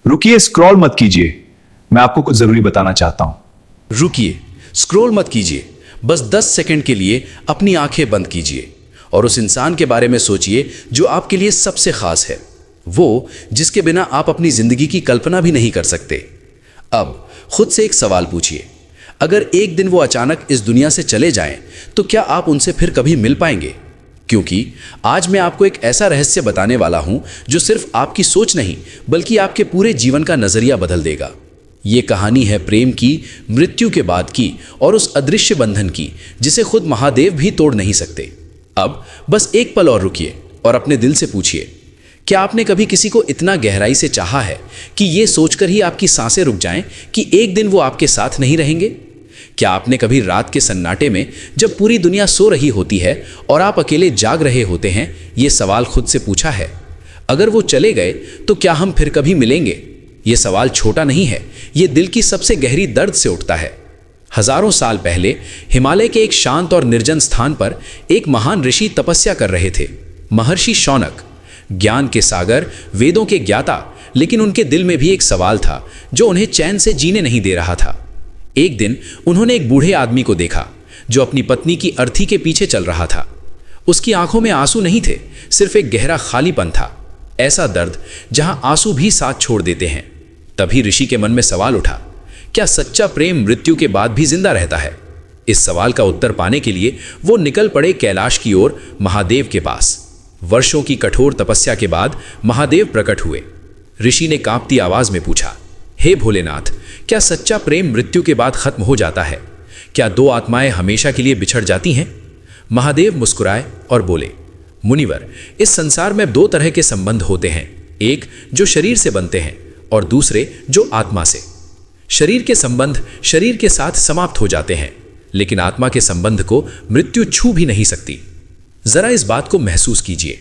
रुकिए, स्क्रॉल मत कीजिए, मैं आपको कुछ जरूरी बताना चाहता हूं। रुकिए, स्क्रॉल मत कीजिए, बस 10 सेकंड के लिए अपनी आंखें बंद कीजिए और उस इंसान के बारे में सोचिए जो आपके लिए सबसे खास है, वो जिसके बिना आप अपनी जिंदगी की कल्पना भी नहीं कर सकते। अब खुद से एक सवाल पूछिए, अगर एक दिन वो अचानक इस दुनिया से चले जाएं, तो क्या आप उनसे फिर कभी मिल पाएंगे? क्योंकि आज मैं आपको एक ऐसा रहस्य बताने वाला हूं जो सिर्फ आपकी सोच नहीं बल्कि आपके पूरे जीवन का नजरिया बदल देगा। ये कहानी है प्रेम की, मृत्यु के बाद की और उस अदृश्य बंधन की जिसे खुद महादेव भी तोड़ नहीं सकते। अब बस एक पल और रुकिए और अपने दिल से पूछिए, क्या आपने कभी किसी को इतना गहराई से चाहा है कि ये सोचकर ही आपकी सांसें रुक जाएं कि एक दिन वो आपके साथ नहीं रहेंगे? क्या आपने कभी रात के सन्नाटे में, जब पूरी दुनिया सो रही होती है और आप अकेले जाग रहे होते हैं, ये सवाल खुद से पूछा है, अगर वो चले गए तो क्या हम फिर कभी मिलेंगे? ये सवाल छोटा नहीं है, ये दिल की सबसे गहरी दर्द से उठता है। हजारों साल पहले हिमालय के एक शांत और निर्जन स्थान पर एक महान ऋषि तपस्या कर रहे थे, महर्षि शौनक, ज्ञान के सागर, वेदों के ज्ञाता, लेकिन उनके दिल में भी एक सवाल था जो उन्हें चैन से जीने नहीं दे रहा था। एक दिन उन्होंने एक बूढ़े आदमी को देखा जो अपनी पत्नी की अर्थी के पीछे चल रहा था। उसकी आंखों में आंसू नहीं थे, सिर्फ एक गहरा खालीपन था, ऐसा दर्द जहां आंसू भी साथ छोड़ देते हैं। तभी ऋषि के मन में सवाल उठा, क्या सच्चा प्रेम मृत्यु के बाद भी जिंदा रहता है? इस सवाल का उत्तर पाने के लिए वो निकल पड़े कैलाश की ओर, महादेव के पास। वर्षों की कठोर तपस्या के बाद महादेव प्रकट हुए। ऋषि ने कांपती आवाज में पूछा, हे भोलेनाथ, क्या सच्चा प्रेम मृत्यु के बाद खत्म हो जाता है? क्या दो आत्माएं हमेशा के लिए बिछड़ जाती हैं? महादेव मुस्कुराए और बोले, मुनिवर, इस संसार में दो तरह के संबंध होते हैं, एक जो शरीर से बनते हैं और दूसरे जो आत्मा से। शरीर के संबंध शरीर के साथ समाप्त हो जाते हैं, लेकिन आत्मा के संबंध को मृत्यु छू भी नहीं सकती। जरा इस बात को महसूस कीजिए।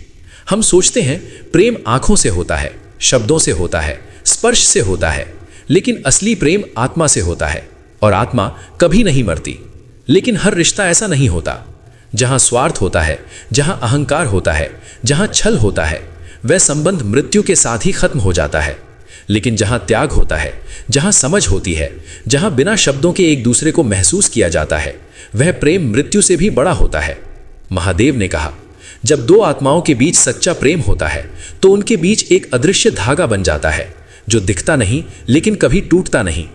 हम सोचते हैं प्रेम आंखों से होता है, शब्दों से होता है, स्पर्श से होता है, लेकिन असली प्रेम आत्मा से होता है और आत्मा कभी नहीं मरती। लेकिन हर रिश्ता ऐसा नहीं होता। जहां स्वार्थ होता है, जहां अहंकार होता है, जहां छल होता है, वह संबंध मृत्यु के साथ ही खत्म हो जाता है। लेकिन जहां त्याग होता है, जहां समझ होती है, जहां बिना शब्दों के एक दूसरे को महसूस किया जाता है, वह प्रेम मृत्यु से भी बड़ा होता है। महादेव ने कहा, जब दो आत्माओं के बीच सच्चा प्रेम होता है तो उनके बीच एक अदृश्य धागा बन जाता है जो दिखता नहीं लेकिन कभी टूटता नहीं।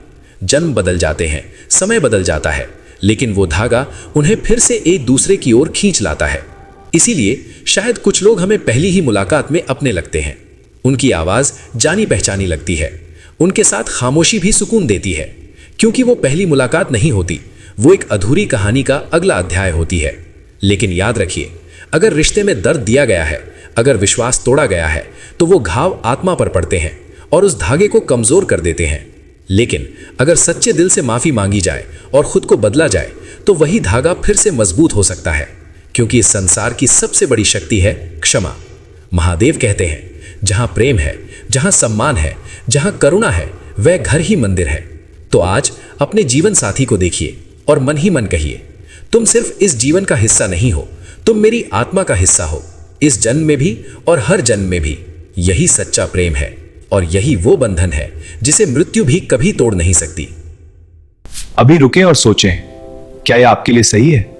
जन्म बदल जाते हैं, समय बदल जाता है, लेकिन वो धागा उन्हें फिर से एक दूसरे की ओर खींच लाता है। इसीलिए शायद कुछ लोग हमें पहली ही मुलाकात में अपने लगते हैं। उनकी आवाज जानी पहचानी लगती है, उनके साथ खामोशी भी सुकून देती है, क्योंकि वो पहली मुलाकात नहीं होती, वो एक अधूरी कहानी का अगला अध्याय होती है। लेकिन याद रखिए, अगर रिश्ते में दर्द दिया गया है, अगर विश्वास तोड़ा गया है, तो वो घाव आत्मा पर पड़ते हैं और उस धागे को कमजोर कर देते हैं। लेकिन अगर सच्चे दिल से माफी मांगी जाए और खुद को बदला जाए, तो वही धागा फिर से मजबूत हो सकता है, क्योंकि इस संसार की सबसे बड़ी शक्ति है क्षमा। महादेव कहते हैं, जहां प्रेम है, जहां सम्मान है, जहां करुणा है, वह घर ही मंदिर है। तो आज अपने जीवन साथी को देखिए और मन ही मन कहिए, तुम सिर्फ इस जीवन का हिस्सा नहीं हो, तुम मेरी आत्मा का हिस्सा हो, इस जन्म में भी और हर जन्म में भी। यही सच्चा प्रेम है और यही वो बंधन है जिसे मृत्यु भी कभी तोड़ नहीं सकती। अभी रुकें और सोचें, क्या यह आपके लिए सही है?